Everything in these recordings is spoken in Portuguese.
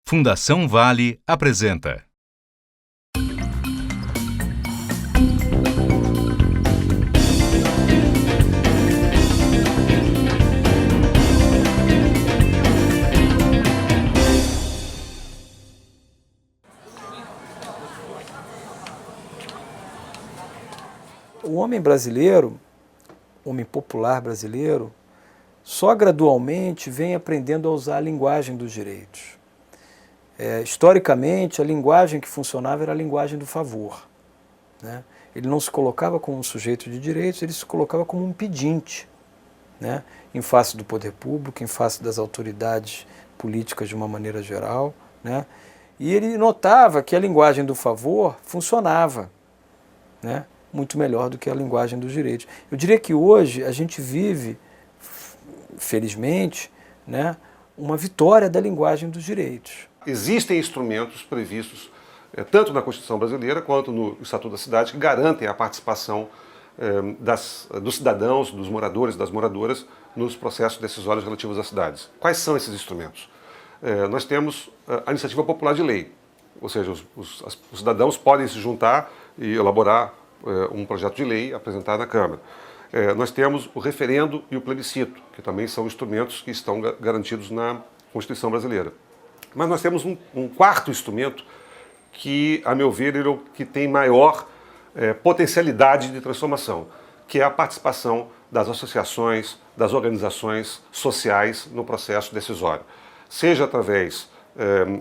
Fundação Vale apresenta. O homem brasileiro, homem popular brasileiro, só gradualmente vem aprendendo a usar a linguagem dos direitos. Historicamente, a linguagem que funcionava era a linguagem do favor, né? Ele não se colocava como um sujeito de direitos, ele se colocava como um pedinte, né? Em face do poder público, em face das autoridades políticas de uma maneira geral, né? E ele notava que a linguagem do favor funcionava, né? Muito melhor do que a linguagem dos direitos. Eu diria que hoje a gente vive, felizmente, né, uma vitória da linguagem dos direitos. Existem instrumentos previstos tanto na Constituição brasileira quanto no Estatuto da Cidade que garantem a participação dos cidadãos, dos moradores, das moradoras nos processos decisórios relativos às cidades. Quais são esses instrumentos? Nós temos a iniciativa popular de lei, ou seja, os cidadãos podem se juntar e elaborar um projeto de lei apresentado na Câmara. Nós temos o referendo e o plebiscito, que também são instrumentos que estão garantidos na Constituição brasileira. Mas nós temos um quarto instrumento que, a meu ver, ele é o que tem maior potencialidade de transformação, que é a participação das associações, das organizações sociais no processo decisório. Seja através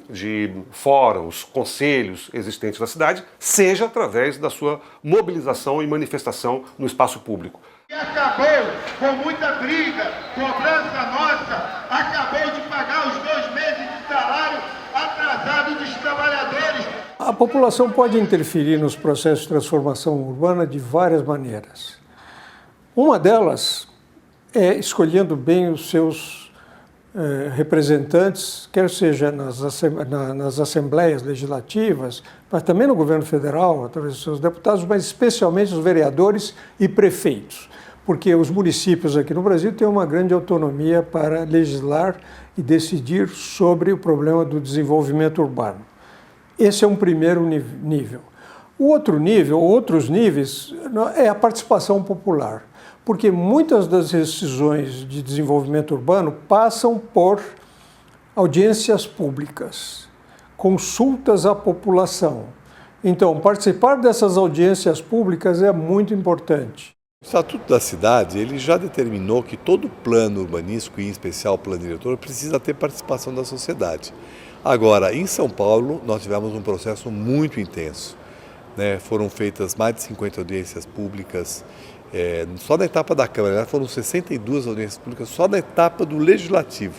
de fóruns, conselhos existentes na cidade, seja através da sua mobilização e manifestação no espaço público. E acabou com muita briga, cobrança nossa, acabou de pagar os 2 meses de salário atrasado dos trabalhadores. A população pode interferir nos processos de transformação urbana de várias maneiras. Uma delas é escolhendo bem os seus representantes, quer seja nas assembleias legislativas, mas também no governo federal, através dos seus deputados, mas especialmente os vereadores e prefeitos, porque os municípios aqui no Brasil têm uma grande autonomia para legislar e decidir sobre o problema do desenvolvimento urbano. Esse é um primeiro nível. O outro nível, outros níveis, é a participação popular, porque muitas das decisões de desenvolvimento urbano passam por audiências públicas, consultas à população. Então, participar dessas audiências públicas é muito importante. O Estatuto da Cidade, ele já determinou que todo plano urbanístico, e em especial o plano diretor, precisa ter participação da sociedade. Agora, em São Paulo, nós tivemos um processo muito intenso, né? Foram feitas mais de 50 audiências públicas, só na etapa da Câmara, foram 62 audiências públicas só na etapa do Legislativo,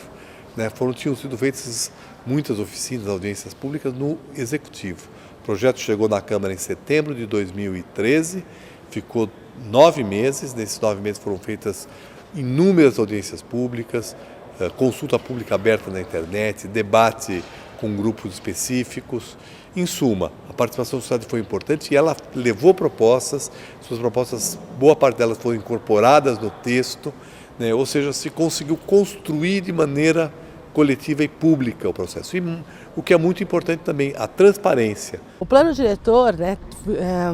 né? Tinham sido feitas muitas oficinas, audiências públicas no Executivo. O projeto chegou na Câmara em setembro de 2013, ficou 9 meses, nesses 9 meses foram feitas inúmeras audiências públicas, consulta pública aberta na internet, debate com grupos específicos. Em suma, a participação da sociedade foi importante e ela levou propostas, suas propostas, boa parte delas foram incorporadas no texto, né? Ou seja, se conseguiu construir de maneira coletiva e pública o processo. E o que é muito importante também, a transparência. O plano diretor, né,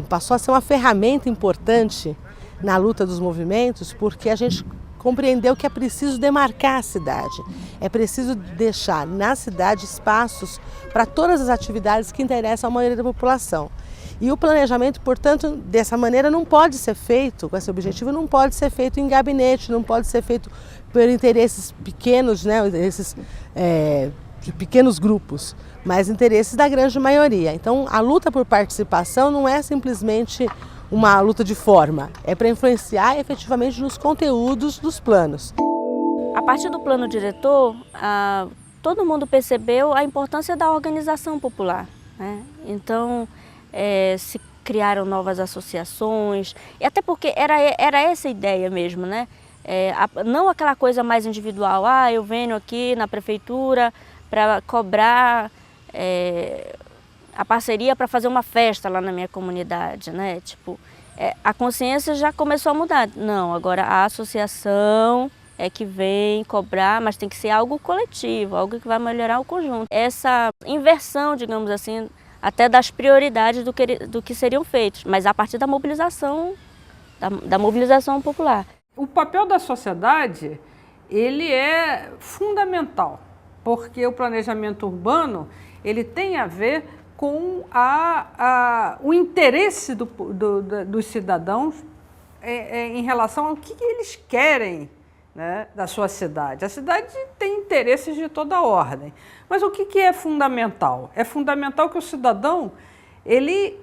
passou a ser uma ferramenta importante na luta dos movimentos, porque a gente compreendeu que é preciso demarcar a cidade, é preciso deixar na cidade espaços para todas as atividades que interessam à maioria da população. E o planejamento, portanto, dessa maneira não pode ser feito, com esse objetivo, não pode ser feito em gabinete, não pode ser feito por interesses pequenos, né, interesses de pequenos grupos, mas interesses da grande maioria. Então, a luta por participação não é simplesmente uma luta de forma, é para influenciar efetivamente nos conteúdos dos planos. A partir do plano diretor, todo mundo percebeu a importância da organização popular, né? Então, se criaram novas associações, e até porque era essa a ideia mesmo, né? Não aquela coisa mais individual, eu venho aqui na prefeitura para cobrar a parceria para fazer uma festa lá na minha comunidade, né? Tipo, a consciência já começou a mudar. Não, agora a associação é que vem cobrar, mas tem que ser algo coletivo, algo que vai melhorar o conjunto. Essa inversão, digamos assim, até das prioridades do que seriam feitos, mas a partir da mobilização popular. O papel da sociedade, ele é fundamental, porque o planejamento urbano, ele tem a ver com o interesse dos cidadãos em relação ao que eles querem, né, da sua cidade. A cidade tem interesses de toda ordem, mas o que é fundamental? É fundamental que o cidadão ele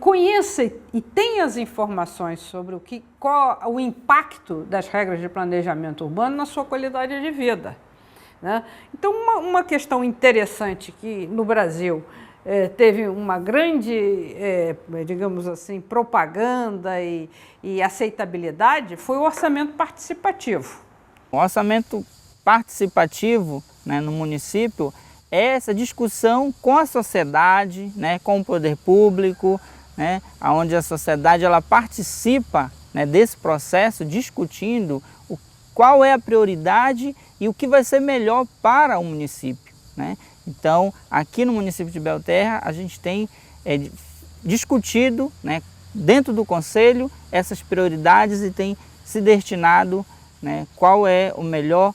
conheça e tenha as informações sobre qual o impacto das regras de planejamento urbano na sua qualidade de vida, né? Então, uma questão interessante que no Brasil teve uma grande, digamos assim, propaganda e aceitabilidade foi o orçamento participativo. O orçamento participativo, né, no município é essa discussão com a sociedade, né, com o poder público, né, onde a sociedade ela participa, né, desse processo, discutindo qual é a prioridade e o que vai ser melhor para o município, né? Então, aqui no município de Belterra, a gente tem discutido, né, dentro do conselho essas prioridades e tem se destinado, né, qual é a melhor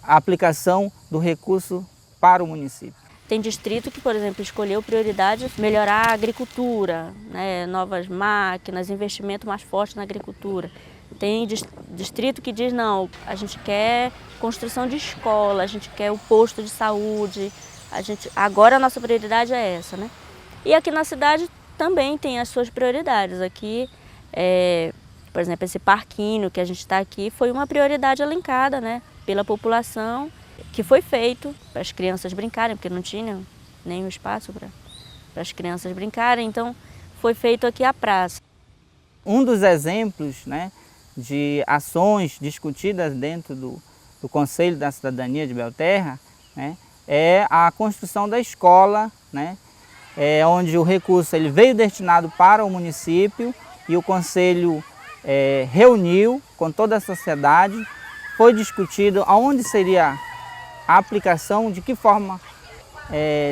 aplicação do recurso para o município. Tem distrito que, por exemplo, escolheu prioridade melhorar a agricultura, né, novas máquinas, investimento mais forte na agricultura. Tem distrito que diz, não, a gente quer construção de escola, a gente quer o posto de saúde, agora a nossa prioridade é essa, né? E aqui na cidade também tem as suas prioridades. Aqui, por exemplo, esse parquinho que a gente está aqui foi uma prioridade elencada, né, pela população, que foi feito para as crianças brincarem, porque não tinha nenhum espaço para as crianças brincarem, então foi feito aqui a praça. Um dos exemplos, né, de ações discutidas dentro do Conselho da Cidadania de Belterra, né, é a construção da escola, né, onde o recurso ele veio destinado para o município e o Conselho reuniu com toda a sociedade, foi discutido aonde seria a aplicação, de que forma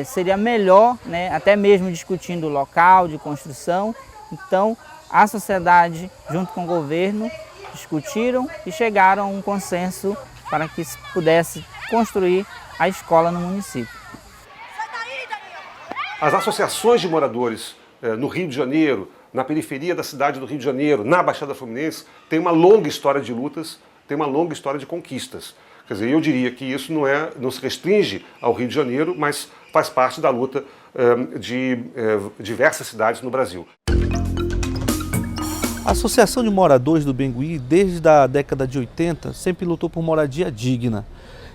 seria melhor, né, até mesmo discutindo o local de construção. Então, a sociedade, junto com o governo, discutiram e chegaram a um consenso para que se pudesse construir a escola no município. As associações de moradores no Rio de Janeiro, na periferia da cidade do Rio de Janeiro, na Baixada Fluminense, têm uma longa história de lutas, tem uma longa história de conquistas. Quer dizer, eu diria que isso não se restringe ao Rio de Janeiro, mas faz parte da luta de diversas cidades no Brasil. A Associação de Moradores do Bengui, desde a década de 80, sempre lutou por moradia digna.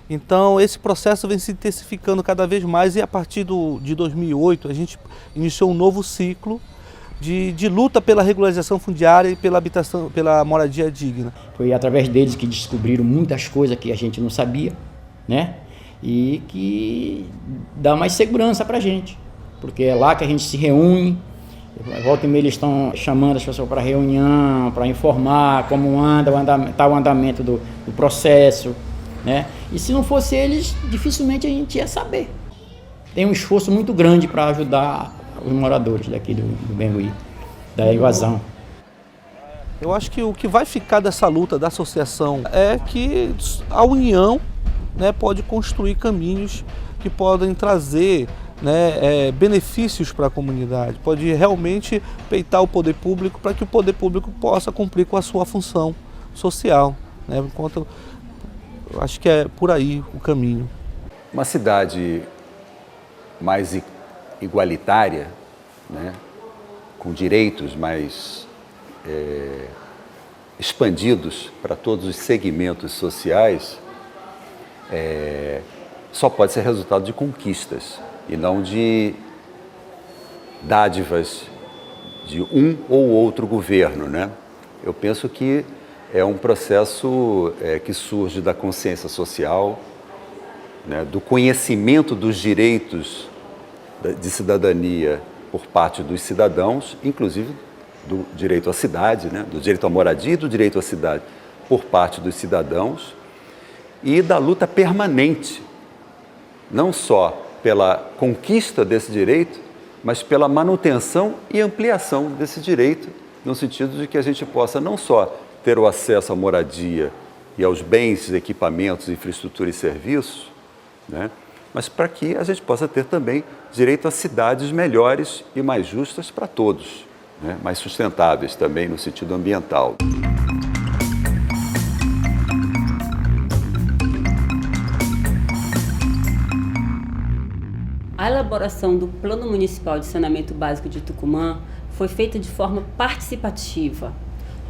Então, esse processo vem se intensificando cada vez mais e a partir de 2008 a gente iniciou um novo ciclo de luta pela regularização fundiária e pela habitação, pela moradia digna. Foi através deles que descobriram muitas coisas que a gente não sabia, né? E que dá mais segurança para a gente, porque é lá que a gente se reúne. Volta e meia eles estão chamando as pessoas para reunião, para informar como está o andamento do processo, né? E se não fosse eles, dificilmente a gente ia saber. Tem um esforço muito grande para ajudar os moradores daqui do Bengui, da invasão. Eu acho que o que vai ficar dessa luta da associação é que a união, né, pode construir caminhos que podem trazer, né, benefícios para a comunidade, pode realmente peitar o poder público para que o poder público possa cumprir com a sua função social, né? Enquanto eu acho que é por aí o caminho. Uma cidade mais igualitária, né, com direitos mais expandidos para todos os segmentos sociais, só pode ser resultado de conquistas e não de dádivas de um ou outro governo, né? Eu penso que é um processo que surge da consciência social, né, do conhecimento dos direitos de cidadania por parte dos cidadãos, inclusive do direito à cidade, né, do direito à moradia e do direito à cidade por parte dos cidadãos, e da luta permanente, não só pela conquista desse direito, mas pela manutenção e ampliação desse direito, no sentido de que a gente possa não só ter o acesso à moradia e aos bens, equipamentos, infraestrutura e serviços, né, mas para que a gente possa ter também direito a cidades melhores e mais justas para todos, né, mais sustentáveis também no sentido ambiental. A elaboração do Plano Municipal de Saneamento Básico de Tucumã foi feita de forma participativa,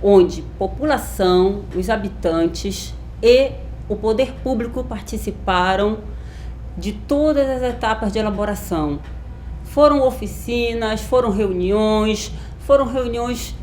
onde população, os habitantes e o poder público participaram de todas as etapas de elaboração. Foram oficinas, foram reuniões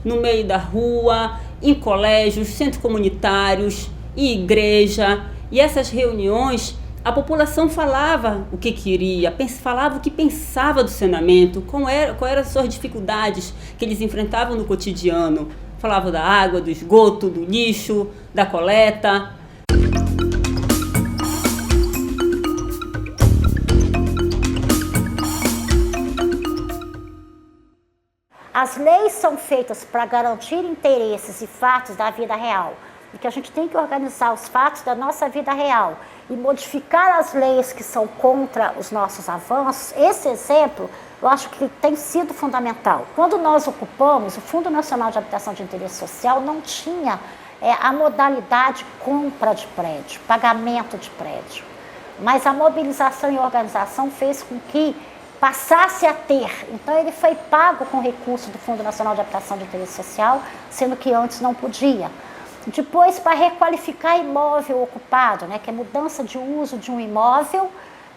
no meio da rua, em colégios, centros comunitários e igreja. E essas reuniões, a população falava o que queria, falava o que pensava do saneamento, quais eram as suas dificuldades que eles enfrentavam no cotidiano. Falava da água, do esgoto, do lixo, da coleta. As leis são feitas para garantir interesses e fatos da vida real, e que a gente tem que organizar os fatos da nossa vida real e modificar as leis que são contra os nossos avanços. Esse exemplo, eu acho que tem sido fundamental. Quando nós ocupamos, o Fundo Nacional de Habitação de Interesse Social não tinha a modalidade compra de prédio, pagamento de prédio, mas a mobilização e organização fez com que passasse a ter. Então ele foi pago com recurso do Fundo Nacional de Habitação de Interesse Social, sendo que antes não podia. Depois, para requalificar imóvel ocupado, né, que é mudança de uso de um imóvel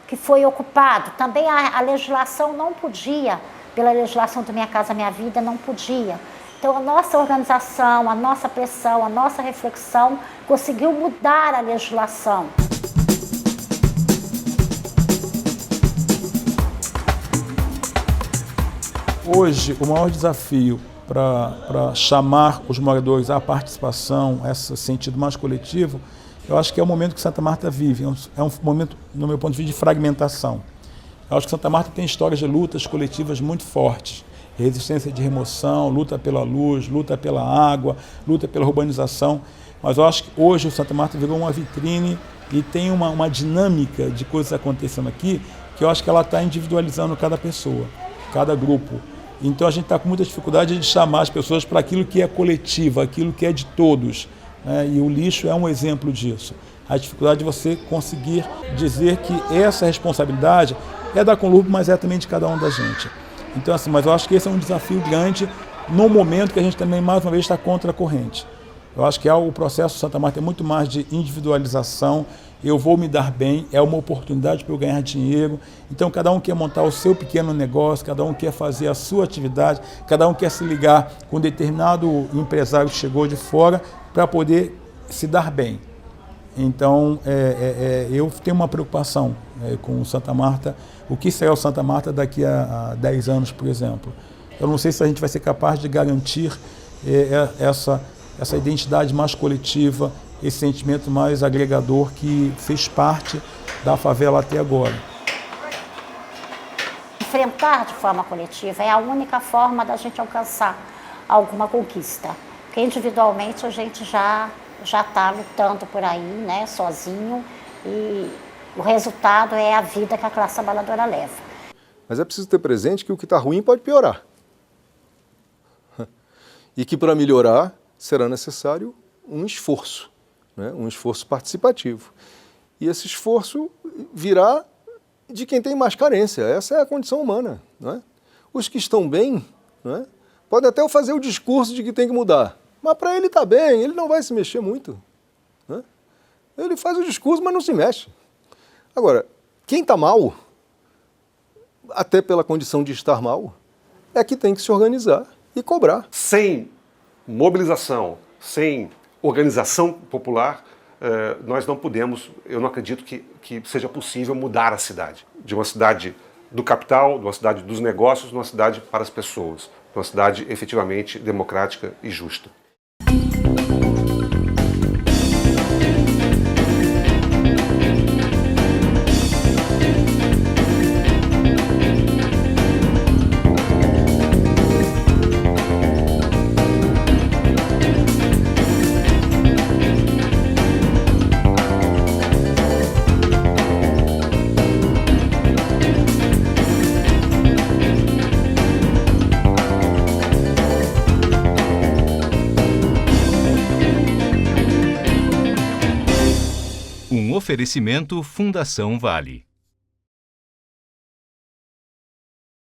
que foi ocupado. Também a legislação não podia, pela legislação do Minha Casa Minha Vida, não podia. Então a nossa organização, a nossa pressão, a nossa reflexão conseguiu mudar a legislação. Hoje, o maior desafio para chamar os moradores à participação, esse sentido mais coletivo, eu acho que é o momento que Santa Marta vive. É um momento, no meu ponto de vista, de fragmentação. Eu acho que Santa Marta tem histórias de lutas coletivas muito fortes. Resistência de remoção, luta pela luz, luta pela água, luta pela urbanização. Mas eu acho que hoje o Santa Marta virou uma vitrine e tem uma dinâmica de coisas acontecendo aqui que eu acho que ela está individualizando cada pessoa, cada grupo. Então a gente está com muita dificuldade de chamar as pessoas para aquilo que é coletivo, aquilo que é de todos, né? E o lixo é um exemplo disso. A dificuldade de você conseguir dizer que essa responsabilidade é da Conlurb, mas é também de cada um da gente. Então assim, mas eu acho que esse é um desafio grande no momento que a gente também mais uma vez está contra a corrente. Eu acho que o processo Santa Marta é muito mais de individualização. Eu vou me dar bem, é uma oportunidade para eu ganhar dinheiro. Então cada um quer montar o seu pequeno negócio, cada um quer fazer a sua atividade, cada um quer se ligar com um determinado empresário que chegou de fora para poder se dar bem. Então eu tenho uma preocupação com o Santa Marta. O que será o Santa Marta daqui a 10 anos, por exemplo? Eu não sei se a gente vai ser capaz de garantir essa identidade mais coletiva, esse sentimento mais agregador que fez parte da favela até agora. Enfrentar de forma coletiva é a única forma da gente alcançar alguma conquista. Porque individualmente a gente já está lutando por aí, né, sozinho, e o resultado é a vida que a classe trabalhadora leva. Mas é preciso ter presente que o que está ruim pode piorar. E que para melhorar será necessário um esforço. Um esforço participativo. E esse esforço virá de quem tem mais carência. Essa é a condição humana. Não é? Os que estão bem, não é? Podem até fazer o discurso de que tem que mudar, mas para ele está bem, ele não vai se mexer muito. Não é? Ele faz o discurso, mas não se mexe. Agora, quem está mal, até pela condição de estar mal, é que tem que se organizar e cobrar. Sem mobilização, sem organização popular, nós não podemos, eu não acredito que seja possível mudar a cidade. De uma cidade do capital, de uma cidade dos negócios, de uma cidade para as pessoas. De uma cidade efetivamente democrática e justa. Um oferecimento Fundação Vale.